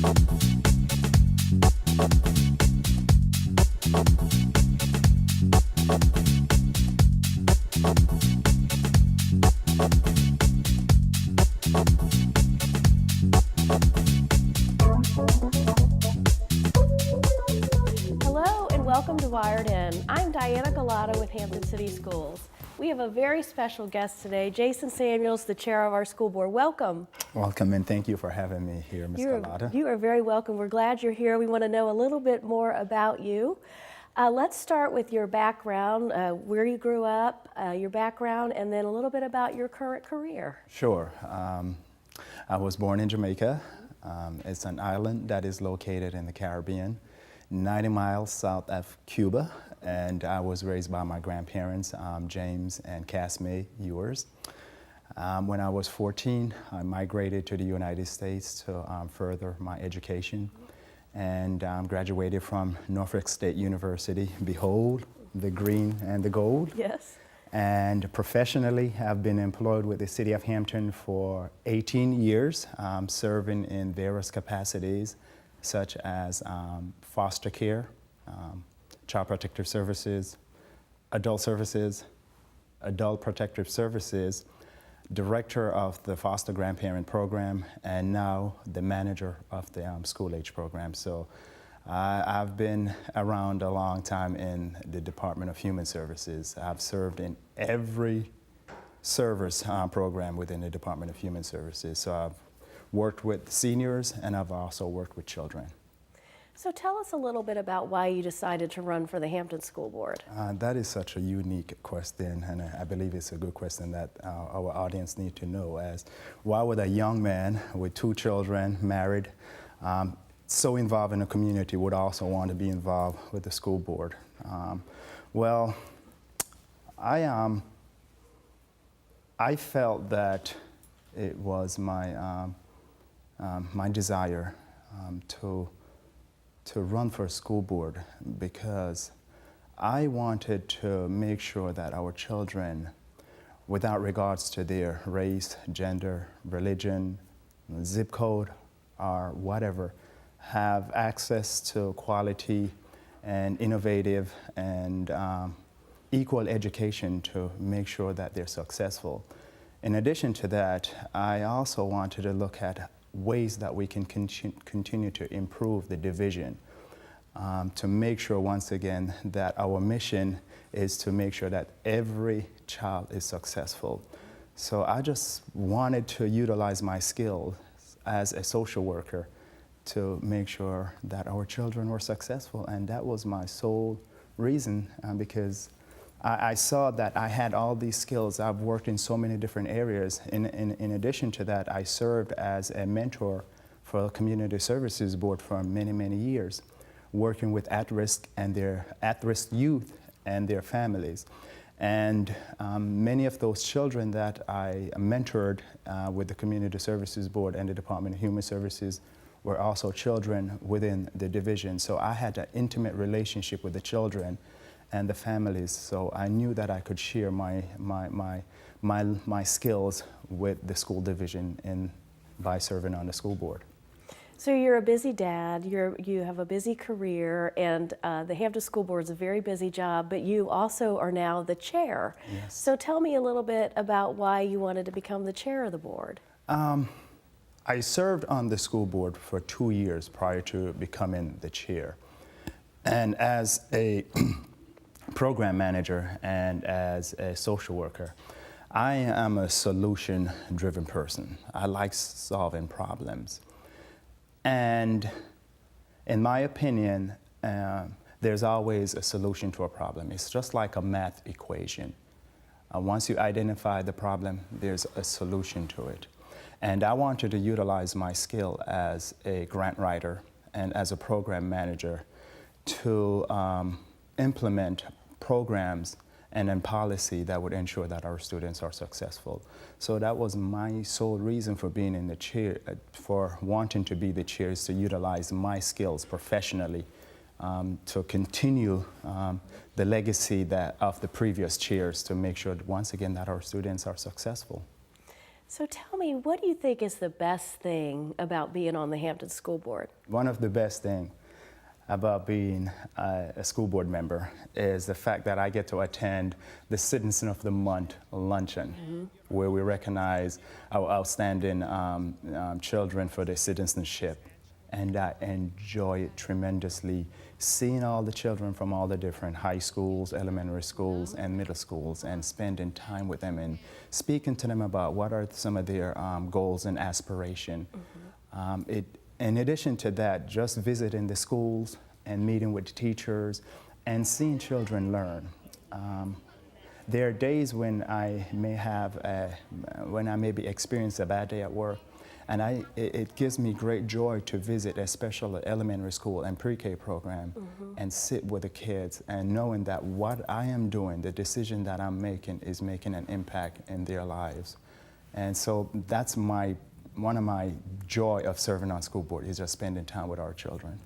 Hello and welcome to Wired In. I'm Diana Galata with Hampton City Schools. We have a very special guest today, Jason Samuels, the chair of our school board. Welcome. Welcome, and thank you for having me here, Ms. Galata. You are very welcome. We're glad you're here. We want to know a little bit more about you. Let's start with your background, where you grew up, your background, and then a little bit about your current career. Sure. I was born in Jamaica. It's an island that is located in the Caribbean, 90 miles south of Cuba, and I was raised by my grandparents, James and Casmay Ewers. When I was 14, I migrated to the United States to further my education, and graduated from Norfolk State University. Behold, the green and the gold. Yes. And professionally, I've been employed with the City of Hampton for 18 years, serving in various capacities, such as foster care, child protective services, adult protective services, director of the foster grandparent program, and now the manager of the school age program. So I've been around a long time in the Department of Human Services. I've served in every service program within the Department of Human Services. So I've worked with seniors, and I've also worked with children. So tell us a little bit about why you decided to run for the Hampton School Board. That is such a unique question, and I believe it's a good question that our audience need to know. As why would a young man with 2 children, married, so involved in the community would also want to be involved with the school board? Well, I felt that it was my my desire to run for a school board, because I wanted to make sure that our children, without regards to their race, gender, religion, zip code, or whatever, have access to quality and innovative and equal education to make sure that they're successful. In addition to that, I also wanted to look at ways that we can continue to improve the division, to make sure, once again, that our mission is to make sure that every child is successful. So I just wanted to utilize my skills as a social worker to make sure that our children were successful, and that was my sole reason, because I saw that I had all these skills. I've worked in so many different areas. In addition to that, I served as a mentor for the Community Services Board for many, many years, working with at-risk youth and their families. And many of those children that I mentored with the Community Services Board and the Department of Human Services were also children within the division. So I had an intimate relationship with the children and the families, so I knew that I could share my skills with the school division by serving on the school board. So you're a busy dad, you have a busy career, and the Hampton School Board is a very busy job, but you also are now the chair. Yes. So tell me a little bit about why you wanted to become the chair of the board. I served on the school board for 2 years prior to becoming the chair. And as a program manager and as a social worker, I am a solution-driven person. I like solving problems. And in my opinion, there's always a solution to a problem. It's just like a math equation. Once you identify the problem, there's a solution to it. And I wanted to utilize my skill as a grant writer and as a program manager to implement programs and then policy that would ensure that our students are successful. So that was my sole reason for being in the chair, for wanting to be the chair, is to utilize my skills professionally to continue the legacy of the previous chairs, to make sure that, once again, that our students are successful. So tell me, what do you think is the best thing about being on the Hampton School Board? One of the best things about being a school board member is the fact that I get to attend the Citizen of the Month luncheon, where we recognize our outstanding children for their citizenship. And I enjoy it tremendously, seeing all the children from all the different high schools, elementary schools, and middle schools, and spending time with them and speaking to them about what are some of their goals and aspiration. In addition to that, just visiting the schools and meeting with teachers and seeing children learn. There are days when I may be experiencing a bad day at work, and it gives me great joy to visit a special elementary school and pre-K program and sit with the kids and knowing that what I am doing, the decision that I'm making, is making an impact in their lives. And so that's one of my joy of serving on school board, is just spending time with our children.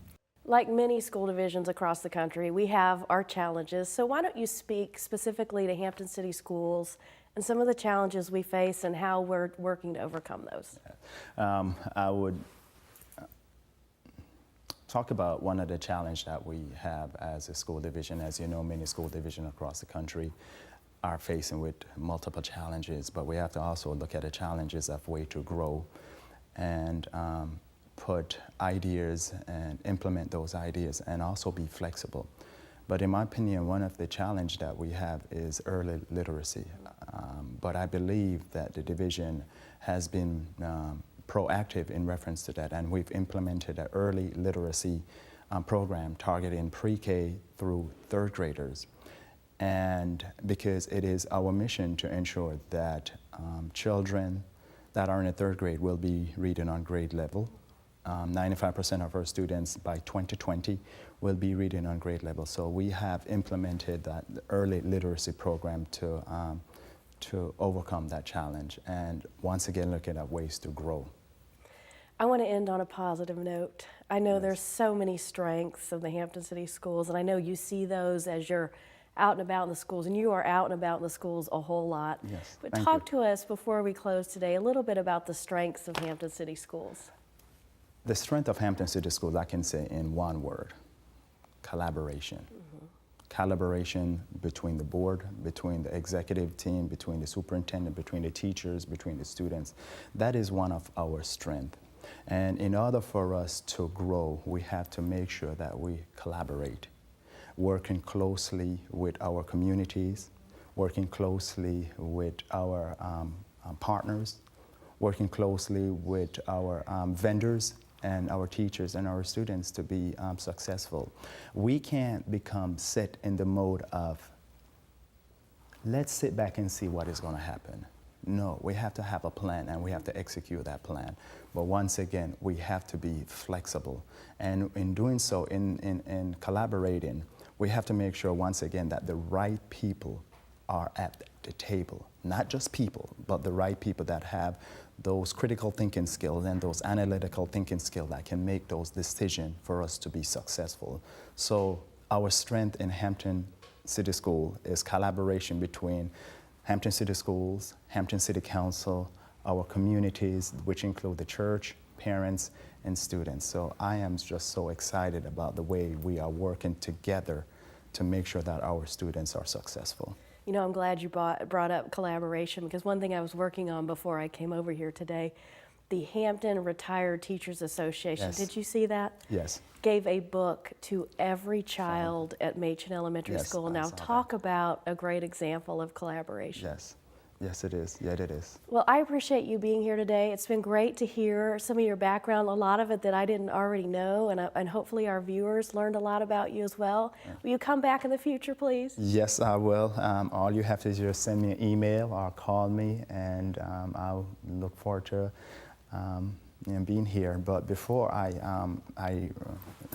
Like many school divisions across the country, we have our challenges. So why don't you speak specifically to Hampton City Schools and some of the challenges we face and how we're working to overcome those? I would talk about one of the challenges that we have as a school division. As you know, many school divisions across the country are facing with multiple challenges, but we have to also look at the challenges of way to grow and put ideas and implement those ideas and also be flexible. But in my opinion, one of the challenges that we have is early literacy. But I believe that the division has been proactive in reference to that, and we've implemented an early literacy program targeting pre-K through third graders. And because it is our mission to ensure that children that are in the third grade will be reading on grade level. 95% of our students by 2020 will be reading on grade level. So we have implemented that early literacy program to overcome that challenge, and once again looking at ways to grow. I want to end on a positive note. I know there's so many strengths of the Hampton City Schools, and I know you see those as you're out and about in the schools, and you are out and about in the schools a whole lot. Yes, but talk to us before we close today a little bit about the strengths of Hampton City Schools. The strength of Hampton City Schools, I can say in one word: collaboration. Collaboration between the board, between the executive team, between the superintendent, between the teachers, between the students. That is one of our strengths. And in order for us to grow, we have to make sure that we collaborate, working closely with our communities, working closely with our partners, working closely with our vendors and our teachers and our students to be successful. We can't become set in the mode of, let's sit back and see what is going to happen. No, we have to have a plan and we have to execute that plan. But once again, we have to be flexible. And in doing so, in collaborating, we have to make sure once again that the right people are at the table. Not just people, but the right people that have those critical thinking skills and those analytical thinking skills that can make those decisions for us to be successful. So our strength in Hampton City School is collaboration between Hampton City Schools, Hampton City Council, our communities, which include the church, parents, and students. So I am just so excited about the way we are working together to make sure that our students are successful. You know, I'm glad you brought up collaboration, because one thing I was working on before I came over here today, the Hampton Retired Teachers Association, did you see that? Yes. Gave a book to every child at Machen Elementary School. Now talk about a great example of collaboration. Yes. Yes, it is. Yeah, it is. Well, I appreciate you being here today. It's been great to hear some of your background, a lot of it that I didn't already know, and hopefully our viewers learned a lot about you as well. Yeah. Will you come back in the future, please? Yes, I will. All you have to do is just send me an email or call me, and I'll look forward to being here. But before I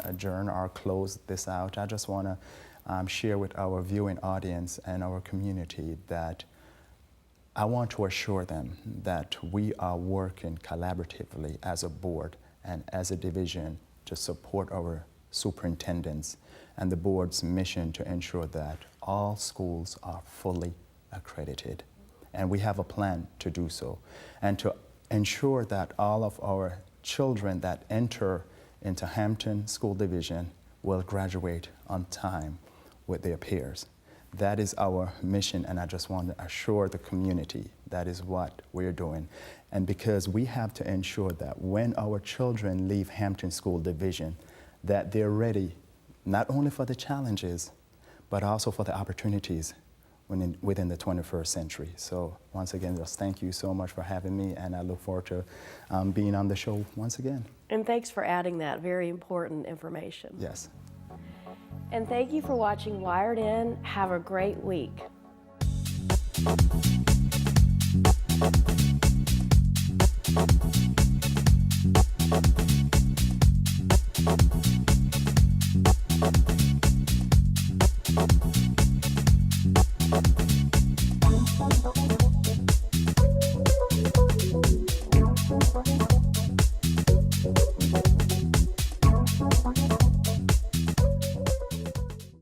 adjourn or close this out, I just want to share with our viewing audience and our community that I want to assure them that we are working collaboratively as a board and as a division to support our superintendents and the board's mission to ensure that all schools are fully accredited. and we have a plan to do so, and to ensure that all of our children that enter into Hampton School Division will graduate on time with their peers. That is our mission, and I just want to assure the community that is what we're doing. And because we have to ensure that when our children leave Hampton School Division, that they're ready not only for the challenges, but also for the opportunities within the 21st century. So once again, just thank you so much for having me, and I look forward to being on the show once again. And thanks for adding that very important information. Yes. And thank you for watching Wired In. Have a great week. Thank you.